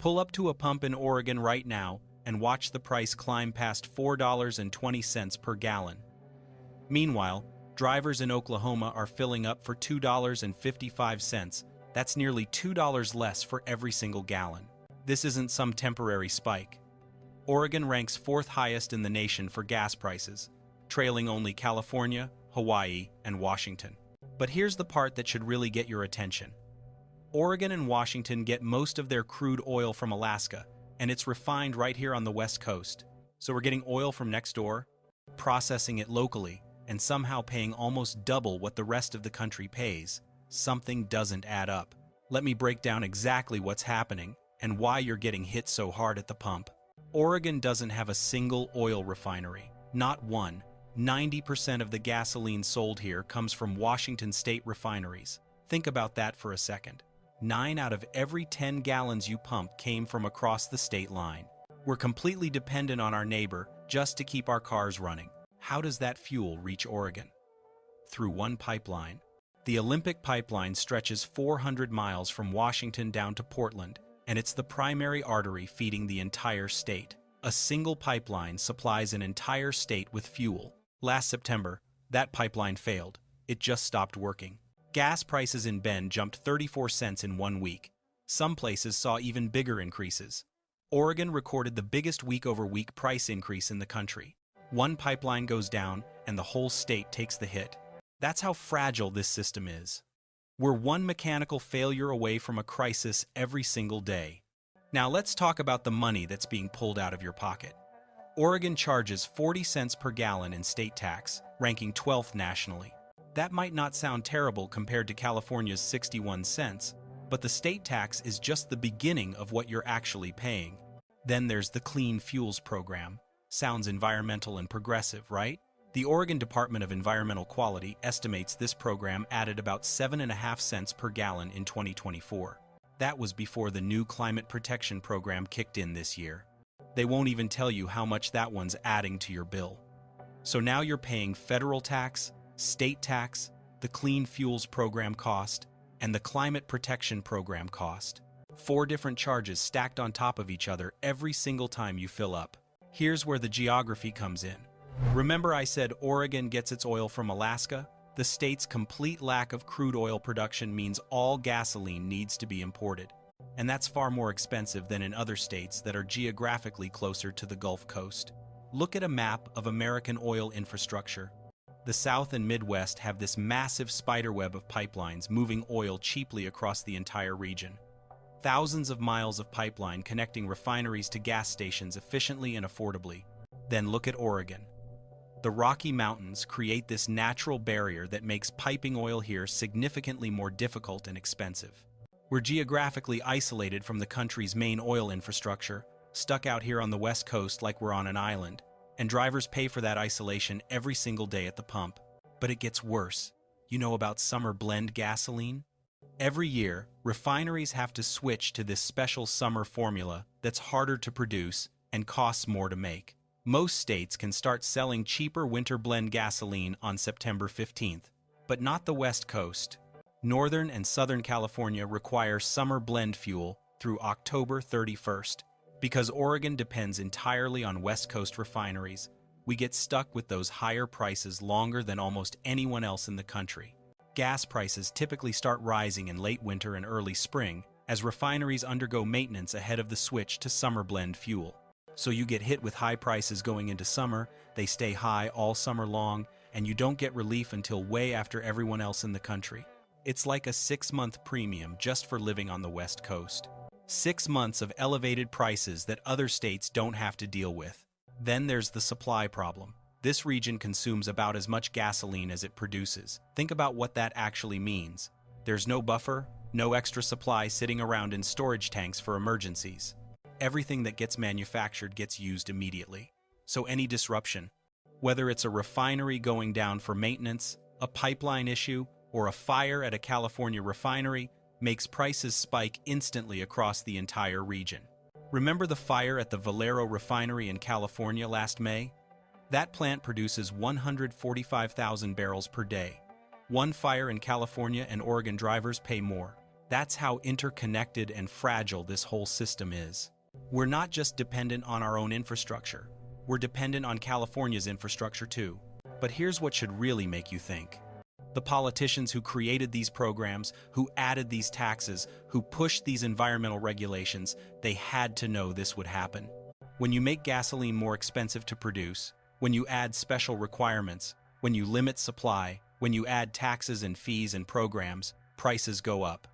Pull up to a pump in Oregon right now and watch the price climb past $4.20 per gallon. Meanwhile, drivers in Oklahoma are filling up for $2.55. That's nearly $2 less for every single gallon. This isn't some temporary spike. Oregon ranks fourth highest in the nation for gas prices, trailing only California, Hawaii, and Washington. But here's the part that should really get your attention. Oregon and Washington get most of their crude oil from Alaska, and it's refined right here on the West Coast. So we're getting oil from next door, processing it locally, and somehow paying almost double what the rest of the country pays. Something doesn't add up. Let me break down exactly what's happening and why you're getting hit so hard at the pump. Oregon doesn't have a single oil refinery. Not one. 90% of the gasoline sold here comes from Washington state refineries. Think about that for a second. 9 out of every 10 gallons you pump came from across the state line. We're completely dependent on our neighbor just to keep our cars running. How does that fuel reach Oregon? Through one pipeline. The Olympic pipeline stretches 400 miles from Washington down to Portland, and it's the primary artery feeding the entire state. A single pipeline supplies an entire state with fuel. Last September, that pipeline failed. It just stopped working. Gas prices in Bend jumped 34 cents in 1 week. Some places saw even bigger increases. Oregon recorded the biggest week-over-week price increase in the country. One pipeline goes down, and the whole state takes the hit. That's how fragile this system is. We're one mechanical failure away from a crisis every single day. Now let's talk about the money that's being pulled out of your pocket. Oregon charges 40 cents per gallon in state tax, ranking 12th nationally. That might not sound terrible compared to California's 61 cents, but the state tax is just the beginning of what you're actually paying. Then there's the Clean Fuels Program. Sounds environmental and progressive, right? The Oregon Department of Environmental Quality estimates this program added about 7.5 cents per gallon in 2024. That was before the new Climate Protection Program kicked in this year. They won't even tell you how much that one's adding to your bill. So now you're paying federal tax, state tax, the Clean Fuels Program cost, and the Climate Protection Program cost. 4 different charges stacked on top of each other every single time you fill up. Here's where the geography comes in. Remember I said Oregon gets its oil from Alaska? The state's complete lack of crude oil production means all gasoline needs to be imported. And that's far more expensive than in other states that are geographically closer to the Gulf Coast. Look at a map of American oil infrastructure. The South and Midwest have this massive spiderweb of pipelines moving oil cheaply across the entire region. Thousands of miles of pipeline connecting refineries to gas stations efficiently and affordably. Then look at Oregon. The Rocky Mountains create this natural barrier that makes piping oil here significantly more difficult and expensive. We're geographically isolated from the country's main oil infrastructure, stuck out here on the West Coast like we're on an island, and drivers pay for that isolation every single day at the pump. But it gets worse. You know about summer blend gasoline? Every year, refineries have to switch to this special summer formula that's harder to produce and costs more to make. Most states can start selling cheaper winter blend gasoline on September 15th, but not the West Coast. Northern and Southern California require summer blend fuel through October 31st. Because Oregon depends entirely on West Coast refineries, we get stuck with those higher prices longer than almost anyone else in the country. Gas prices typically start rising in late winter and early spring as refineries undergo maintenance ahead of the switch to summer blend fuel. So you get hit with high prices going into summer, they stay high all summer long, and you don't get relief until way after everyone else in the country. It's like a 6-month premium just for living on the West Coast. 6 months of elevated prices that other states don't have to deal with. Then there's the supply problem. This region consumes about as much gasoline as it produces. Think about what that actually means. There's no buffer, no extra supply sitting around in storage tanks for emergencies. Everything that gets manufactured gets used immediately. So any disruption, whether it's a refinery going down for maintenance, a pipeline issue, or a fire at a California refinery, makes prices spike instantly across the entire region. Remember the fire at the Valero refinery in California last May? That plant produces 145,000 barrels per day. One fire in California and Oregon drivers pay more. That's how interconnected and fragile this whole system is. We're not just dependent on our own infrastructure. We're dependent on California's infrastructure too. But here's what should really make you think. The politicians who created these programs, who added these taxes, who pushed these environmental regulations, they had to know this would happen. When you make gasoline more expensive to produce, when you add special requirements, when you limit supply, when you add taxes and fees and programs, prices go up.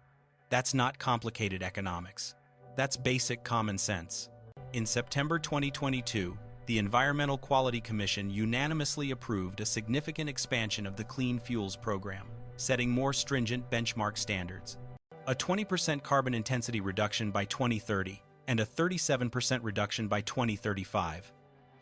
That's not complicated economics. That's basic common sense. In September 2022, the Environmental Quality Commission unanimously approved a significant expansion of the Clean Fuels Program, setting more stringent benchmark standards. A 20% carbon intensity reduction by 2030 and a 37% reduction by 2035.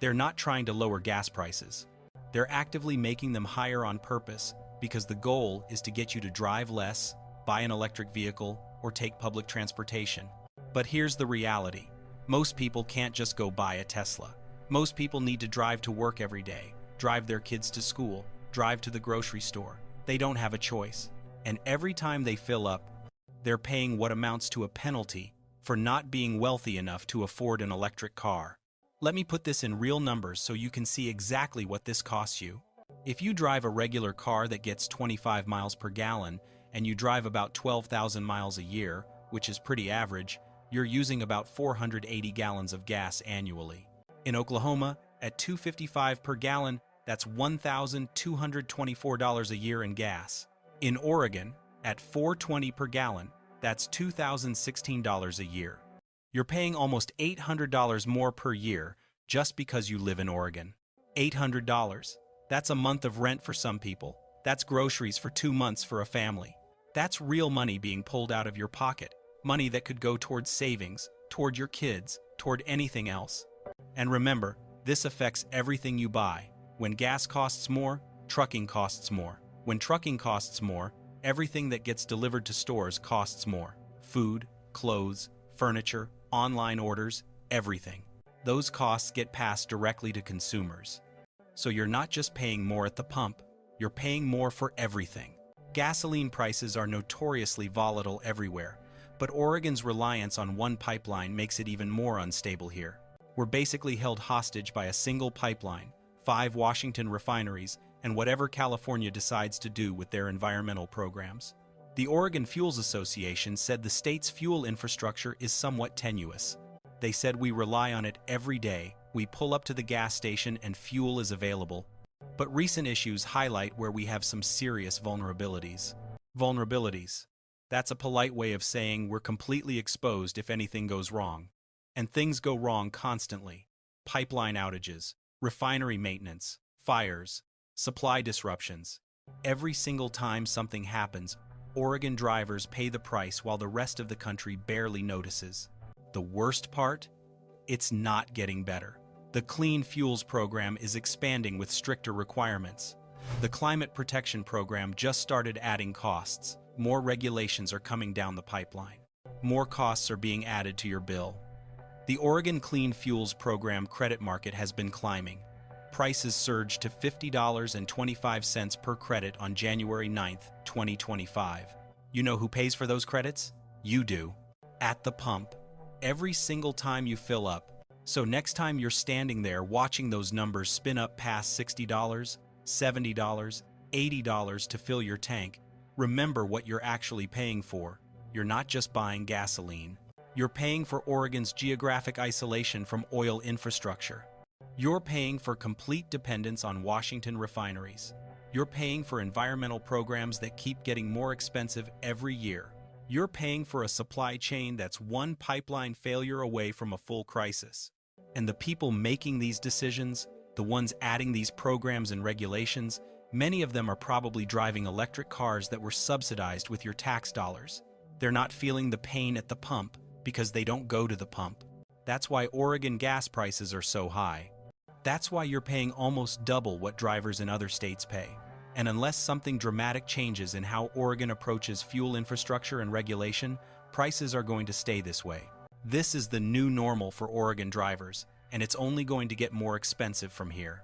They're not trying to lower gas prices. They're actively making them higher on purpose because the goal is to get you to drive less, buy an electric vehicle, or take public transportation. But here's the reality. Most people can't just go buy a Tesla. Most people need to drive to work every day, drive their kids to school, drive to the grocery store. They don't have a choice. And every time they fill up, they're paying what amounts to a penalty for not being wealthy enough to afford an electric car. Let me put this in real numbers so you can see exactly what this costs you. If you drive a regular car that gets 25 miles per gallon and you drive about 12,000 miles a year, which is pretty average, you're using about 480 gallons of gas annually. In Oklahoma, at $2.55 per gallon, that's $1,224 a year in gas. In Oregon, at $4.20 per gallon, that's $2,016 a year. You're paying almost $800 more per year just because you live in Oregon. $800. That's a month of rent for some people. That's groceries for 2 months for a family. That's real money being pulled out of your pocket. Money that could go towards savings, toward your kids, toward anything else. And remember, this affects everything you buy. When gas costs more, trucking costs more. When trucking costs more, everything that gets delivered to stores costs more. Food, clothes, furniture, online orders, everything. Those costs get passed directly to consumers. So you're not just paying more at the pump, you're paying more for everything. Gasoline prices are notoriously volatile everywhere, but Oregon's reliance on one pipeline makes it even more unstable here. We're basically held hostage by a single pipeline, 5 Washington refineries, and whatever California decides to do with their environmental programs. The Oregon Fuels Association said the state's fuel infrastructure is somewhat tenuous. They said we rely on it every day, we pull up to the gas station and fuel is available. But recent issues highlight where we have some serious vulnerabilities. Vulnerabilities. That's a polite way of saying we're completely exposed if anything goes wrong. And things go wrong constantly. Pipeline outages, refinery maintenance, fires, supply disruptions. Every single time something happens, Oregon drivers pay the price while the rest of the country barely notices. The worst part? It's not getting better. The Clean Fuels Program is expanding with stricter requirements. The Climate Protection Program just started adding costs. More regulations are coming down the pipeline. More costs are being added to your bill. The Oregon Clean Fuels Program credit market has been climbing. Prices surged to $50.25 per credit on January 9th, 2025. You know who pays for those credits? You do. At the pump. Every single time you fill up. So next time you're standing there watching those numbers spin up past $60, $70, $80 to fill your tank, remember what you're actually paying for. You're not just buying gasoline. You're paying for Oregon's geographic isolation from oil infrastructure. You're paying for complete dependence on Washington refineries. You're paying for environmental programs that keep getting more expensive every year. You're paying for a supply chain that's one pipeline failure away from a full crisis. And the people making these decisions, the ones adding these programs and regulations, many of them are probably driving electric cars that were subsidized with your tax dollars. They're not feeling the pain at the pump because they don't go to the pump. That's why Oregon gas prices are so high. That's why you're paying almost double what drivers in other states pay. And unless something dramatic changes in how Oregon approaches fuel infrastructure and regulation, prices are going to stay this way. This is the new normal for Oregon drivers, and it's only going to get more expensive from here.